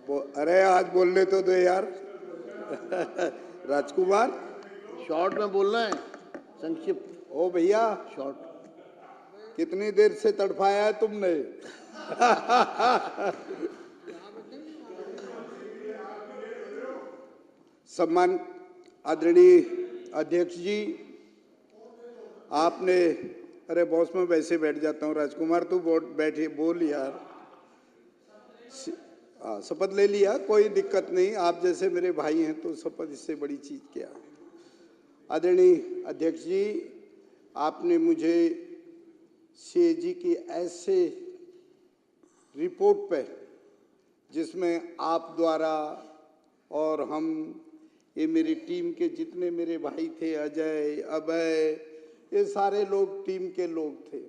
अरे आज बोलने तो दो यार। राजकुमार, शॉर्ट में बोलना है, संक्षिप्त। ओ भैया, शॉर्ट। कितनी देर से तड़पाया है तुमने? सम्मान आदरणीय अध्यक्ष जी, आपने, अरे बॉस मैं वैसे बैठ जाता हूँ। राजकुमार तू बैठिए, बोल यार। शपथ ले लिया, कोई दिक्कत नहीं। आप जैसे मेरे भाई हैं तो शपथ इससे बड़ी चीज क्या। आदरणीय अध्यक्ष जी, आपने मुझे सीएजी की ऐसे रिपोर्ट पे, जिसमें आप द्वारा और हम, ये मेरी टीम के जितने मेरे भाई थे, अजय, अभय, ये सारे लोग टीम के लोग थे।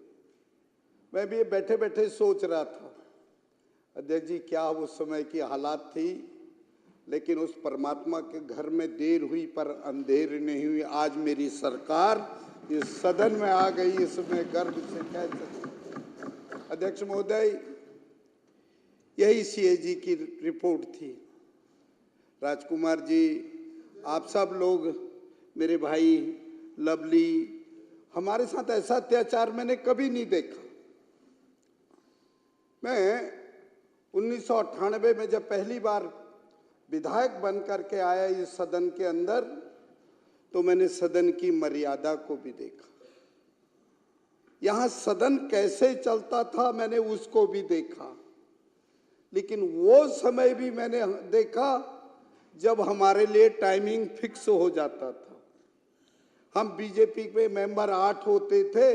मैं भी बैठे बैठे सोच रहा था, अध्यक्ष जी क्या उस समय की हालात थी, लेकिन उस परमात्मा के घर में देर हुई पर अंधेर नहीं हुई। आज मेरी सरकार इस सदन में आ गई, इसमें गर्व से कह सकते। अध्यक्ष महोदय, यही सीएजी की रिपोर्ट थी। राजकुमार जी, आप सब लोग, मेरे भाई लवली, हमारे साथ ऐसा अत्याचार मैंने कभी नहीं देखा। मैं 1998 में जब पहली बार विधायक बन करके आया इस सदन के अंदर, तो मैंने सदन की मर्यादा को भी देखा। यहां सदन कैसे चलता था मैंने उसको भी देखा। लेकिन वो समय भी मैंने देखा जब हमारे लिए टाइमिंग फिक्स हो जाता था। हम बीजेपी में मेंबर 8 होते थे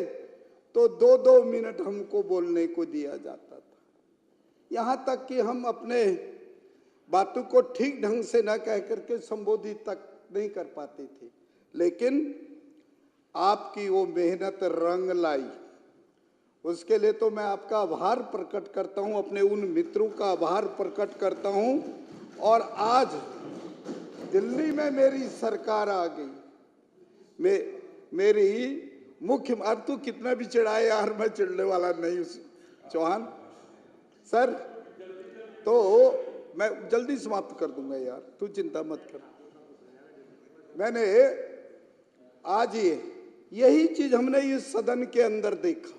तो 2-2 मिनट हमको बोलने को दिया जाता था। यहां तक कि हम अपने बातों को ठीक ढंग से न कह करके संबोधित तक नहीं कर पाते थे। लेकिन आपकी वो मेहनत रंग लाई, उसके लिए तो मैं आपका आभार प्रकट करता हूं, अपने उन मित्रों का आभार प्रकट करता हूं। और आज दिल्ली में मेरी सरकार आ गई। मेरी मुख्य, अब तू कितना भी चिढ़ाए यार, मैं चिढ़ने वाला नहीं हूं चौहान सर, तो मैं जल्दी समाप्त कर दूंगा यार, तू चिंता मत कर। मैंने आज यही चीज हमने इस सदन के अंदर देखा।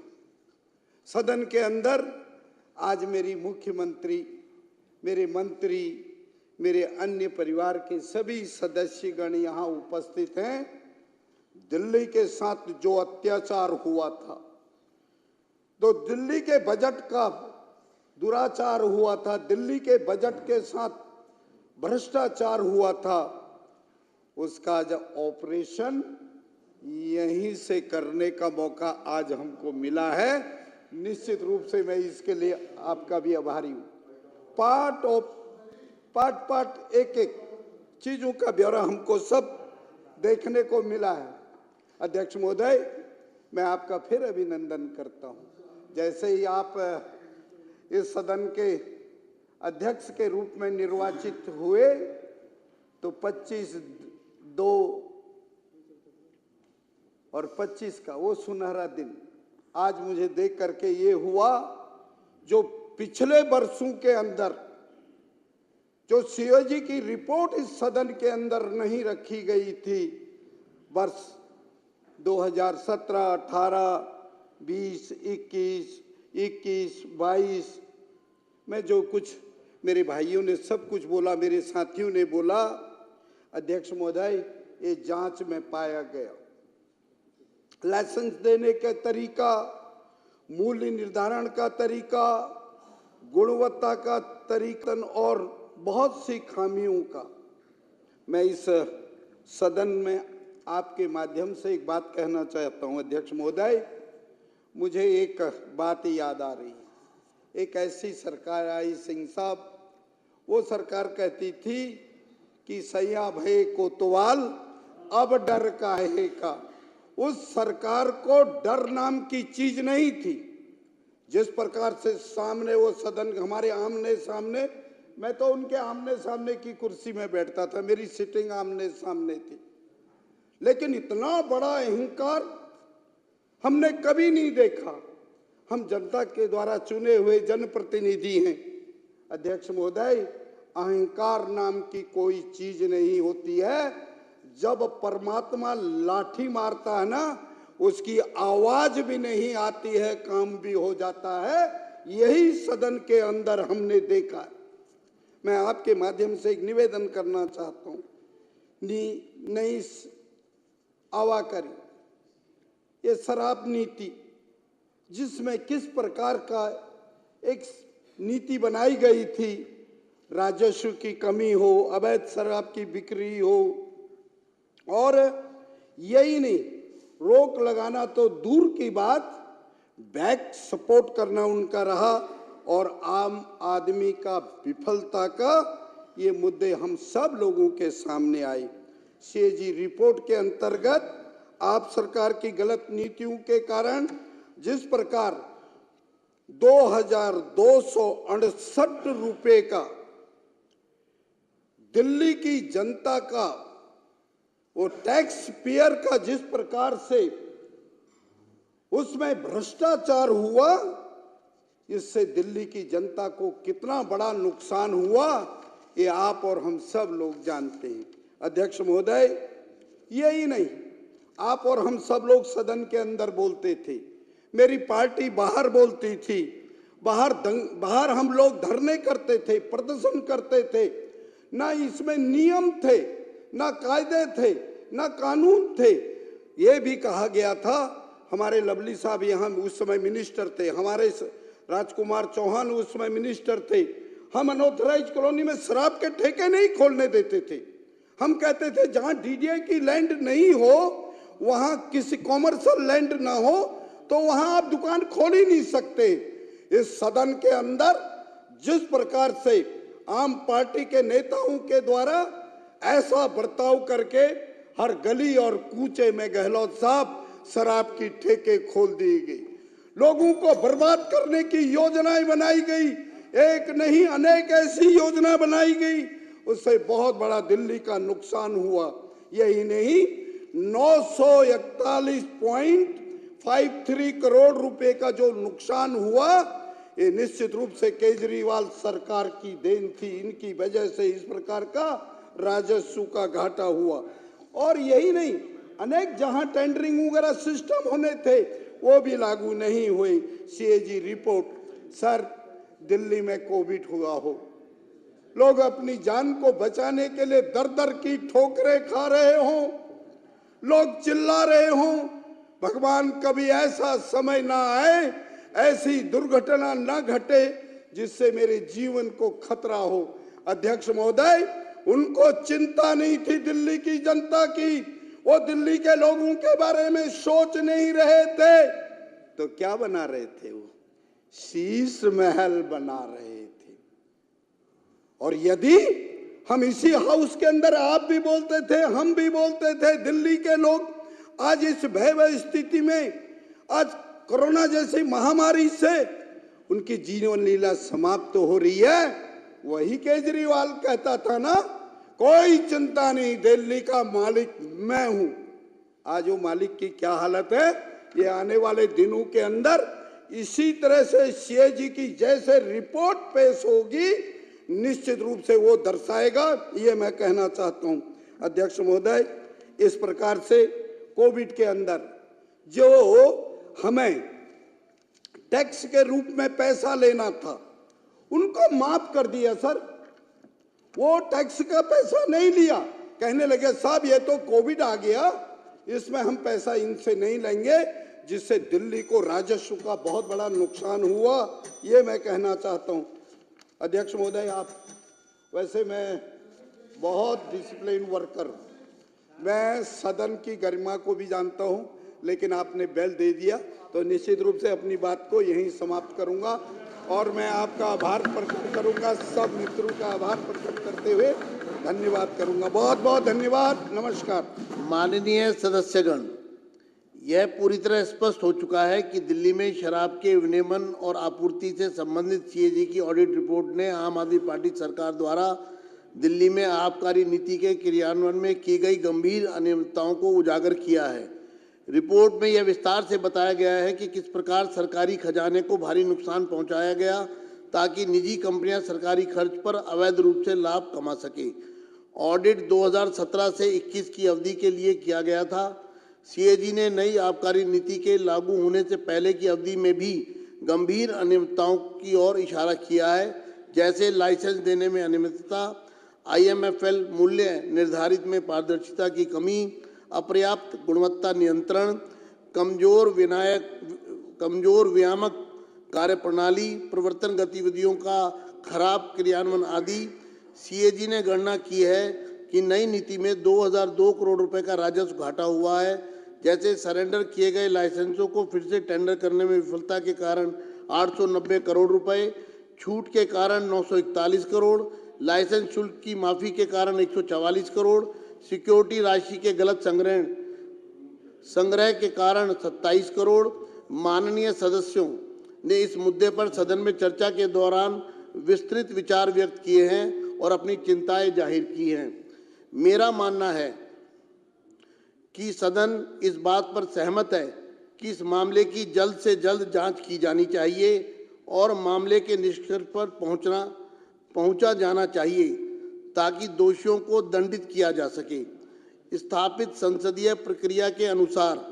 सदन के अंदर आज मेरी मुख्यमंत्री, मेरे मंत्री, मेरे अन्य परिवार के सभी सदस्यगण यहाँ उपस्थित हैं। दिल्ली के साथ जो अत्याचार हुआ था, तो दिल्ली के बजट का दुराचार हुआ था, दिल्ली के बजट के साथ भ्रष्टाचार हुआ था, उसका जब ऑपरेशन यहीं से करने का मौका आज हमको मिला है। निश्चित रूप से मैं इसके लिए आपका भी आभारी हूं। पार्ट एक एक चीजों का ब्यौरा हमको सब देखने को मिला है। अध्यक्ष महोदय, मैं आपका फिर अभिनंदन करता हूं। जैसे ही आप इस सदन के अध्यक्ष के रूप में निर्वाचित हुए, तो 25/2 और 25 का वो सुनहरा दिन आज मुझे देख करके ये हुआ, जो पिछले वर्षों के अंदर जो सीएजी की रिपोर्ट इस सदन के अंदर नहीं रखी गई थी, वर्ष 2017, 18, 20, 21, 22 में जो कुछ मेरे भाइयों ने सब कुछ बोला, मेरे साथियों ने बोला, अध्यक्ष महोदय, ये जांच में पाया गया। लाइसेंस देने का तरीका, मूल्य निर्धारण का तरीका, गुणवत्ता का तरीका और बहुत सी खामियों का। मैं इस सदन में आपके माध्यम से एक बात कहना चाहता हूं। अध्यक्ष महोदय, मुझे एक बात याद आ रही है। एक ऐसी सरकार आई, सिंह साहब, वो सरकार कहती थी कि सैया भय कोतवाल अब डर काहे का। उस सरकार को डर नाम की चीज नहीं थी। जिस प्रकार से सामने वो सदन हमारे आमने सामने, मैं तो उनके आमने सामने की कुर्सी में बैठता था, मेरी सिटिंग आमने सामने थी, लेकिन इतना बड़ा अहंकार हमने कभी नहीं देखा। हम जनता के द्वारा चुने हुए जनप्रतिनिधि हैं। अध्यक्ष महोदय, अहंकार नाम की कोई चीज नहीं होती है। जब परमात्मा लाठी मारता है ना, उसकी आवाज भी नहीं आती है, काम भी हो जाता है। यही सदन के अंदर हमने देखा है। मैं आपके माध्यम से एक निवेदन करना चाहता हूं। नई आवाकरी, ये शराब नीति, जिसमें किस प्रकार का एक नीति बनाई गई थी, राजस्व की कमी हो, अवैध शराब की बिक्री हो, और यही नहीं, रोक लगाना तो दूर की बात, बैक सपोर्ट करना उनका रहा, और आम आदमी का विफलता का ये मुद्दे हम सब लोगों के सामने आए। सीएजी रिपोर्ट के अंतर्गत आप सरकार की गलत नीतियों के कारण जिस प्रकार 2268 रुपए का दिल्ली की जनता का, वो टैक्स पेयर का जिस प्रकार से उसमें भ्रष्टाचार हुआ, इससे दिल्ली की जनता को कितना बड़ा नुकसान हुआ, ये आप और हम सब लोग जानते हैं। अध्यक्ष महोदय, यही नहीं, आप और हम सब लोग सदन के अंदर बोलते थे, मेरी पार्टी बाहर बोलती थी, बाहर हम लोग धरने करते थे, प्रदर्शन करते थे। ना इसमें नियम थे, ना कायदे थे, ना कानून थे। ये भी कहा गया था, हमारे लवली साहब यहाँ उस समय मिनिस्टर थे, हमारे राजकुमार चौहान उस समय मिनिस्टर थे, हम अनऑथराइज कॉलोनी में शराब के ठेके नहीं खोलने देते थे। हम कहते थे जहां डीडीए की लैंड नहीं हो, वहां किसी कॉमर्शियल लैंड ना हो, तो वहां आप दुकान खोल ही नहीं सकते। इस सदन के अंदर जिस प्रकार से आम पार्टी के नेताओं के द्वारा ऐसा बर्ताव करके हर गली और कूचे में गहलोत साहब शराब की ठेके खोल दी गई, लोगों को बर्बाद करने की योजनाएं बनाई गई, एक नहीं अनेक ऐसी योजना बनाई गई, उससे बहुत बड़ा दिल्ली का नुकसान हुआ। यही नहीं, 941.53 करोड़ रुपए का जो नुकसान हुआ, ये निश्चित रूप से केजरीवाल सरकार की देन थी। इनकी वजह से इस प्रकार का राजस्व का घाटा हुआ। और यही नहीं, अनेक जहां टेंडरिंग वगैरह सिस्टम होने थे, वो भी लागू नहीं हुए। सीएजी रिपोर्ट, सर दिल्ली में कोविड हुआ हो, लोग अपनी जान को बचाने के लिए दर दर की ठोकरें खा रहे हों, लोग चिल्ला रहे हों, भगवान कभी ऐसा समय ना आए, ऐसी दुर्घटना ना घटे जिससे मेरे जीवन को खतरा हो। अध्यक्ष महोदय, उनको चिंता नहीं थी दिल्ली की जनता की, वो दिल्ली के लोगों के बारे में सोच नहीं रहे थे, तो क्या बना रहे थे? वो शीश महल बना रहे थे। और यदि हम इसी हाउस के अंदर, आप भी बोलते थे, हम भी बोलते थे, दिल्ली के लोग आज इस भयावह स्थिति में, आज कोरोना जैसी महामारी से उनकी जीवन लीला समाप्त हो रही है, वही केजरीवाल कहता था ना, कोई चिंता नहीं, दिल्ली का मालिक मैं हूं। आज वो मालिक की क्या हालत है, ये आने वाले दिनों के अंदर इसी तरह से सीएजी की जैसे रिपोर्ट पेश होगी, निश्चित रूप से वो दर्शाएगा, ये मैं कहना चाहता हूं। अध्यक्ष महोदय, इस प्रकार से कोविड के अंदर जो हमें टैक्स के रूप में पैसा लेना था, उनको माफ कर दिया सर। वो टैक्स का पैसा नहीं लिया, कहने लगे साहब ये तो कोविड आ गया, इसमें हम पैसा इनसे नहीं लेंगे, जिससे दिल्ली को राजस्व का बहुत बड़ा नुकसान हुआ। ये मैं कहना चाहता हूं। अध्यक्ष महोदय, आप वैसे मैं बहुत डिसिप्लिन वर्कर हूं, मैं सदन की गरिमा को भी जानता हूं, लेकिन आपने बेल दे दिया तो निश्चित रूप से अपनी बात को यहीं समाप्त करूंगा। और मैं आपका आभार प्रकट करूंगा, सब मित्रों का आभार प्रकट करते हुए धन्यवाद करूंगा। बहुत बहुत धन्यवाद, नमस्कार। माननीय सदस्यगण, यह पूरी तरह स्पष्ट हो चुका है कि दिल्ली में शराब के विनियमन और आपूर्ति से संबंधित सीएजी की ऑडिट रिपोर्ट ने आम आदमी पार्टी सरकार द्वारा दिल्ली में आबकारी नीति के क्रियान्वयन में की गई गंभीर अनियमितताओं को उजागर किया है। रिपोर्ट में यह विस्तार से बताया गया है कि किस प्रकार सरकारी खजाने को भारी नुकसान पहुंचाया गया ताकि निजी कंपनियां सरकारी खर्च पर अवैध रूप से लाभ कमा सके। ऑडिट 2017 से 21 की अवधि के लिए किया गया था। सीएजी ने नई आबकारी नीति के लागू होने से पहले की अवधि में भी गंभीर अनियमितताओं की ओर इशारा किया है, जैसे लाइसेंस देने में अनियमितता, IMFL मूल्य निर्धारित में पारदर्शिता की कमी, अपर्याप्त गुणवत्ता नियंत्रण, कमजोर विनियामक कार्यप्रणाली, प्रवर्तन गतिविधियों का खराब क्रियान्वयन आदि। सीएजी ने गणना की है कि नई नीति में 2002 करोड़ रुपए का राजस्व घाटा हुआ है, जैसे सरेंडर किए गए लाइसेंसों को फिर से टेंडर करने में विफलता के कारण 890 करोड़ रुपए, छूट के कारण 941 करोड़, लाइसेंस शुल्क की माफी के कारण 144 करोड़, सिक्योरिटी राशि के गलत संग्रह के कारण 27 करोड़। माननीय सदस्यों ने इस मुद्दे पर सदन में चर्चा के दौरान विस्तृत विचार व्यक्त किए हैं और अपनी चिंताएं जाहिर की हैं। मेरा मानना है कि सदन इस बात पर सहमत है कि इस मामले की जल्द से जल्द जांच की जानी चाहिए और मामले के निष्कर्ष पर पहुंचा जाना चाहिए ताकि दोषियों को दंडित किया जा सके। स्थापित संसदीय प्रक्रिया के अनुसार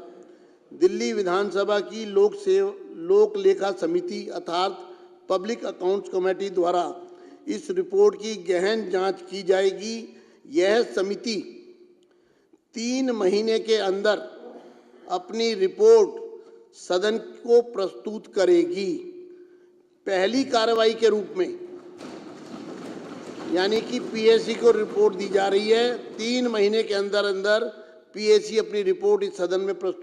दिल्ली विधानसभा की लोक लेखा समिति अर्थात पब्लिक अकाउंट्स कमेटी द्वारा इस रिपोर्ट की गहन जांच की जाएगी। यह समिति 3 महीने के अंदर अपनी रिपोर्ट सदन को प्रस्तुत करेगी। पहली कार्रवाई के रूप में यानी कि पीएससी को रिपोर्ट दी जा रही है, 3 महीने के अंदर अंदर पीएससी अपनी रिपोर्ट इस सदन में प्रस्तुत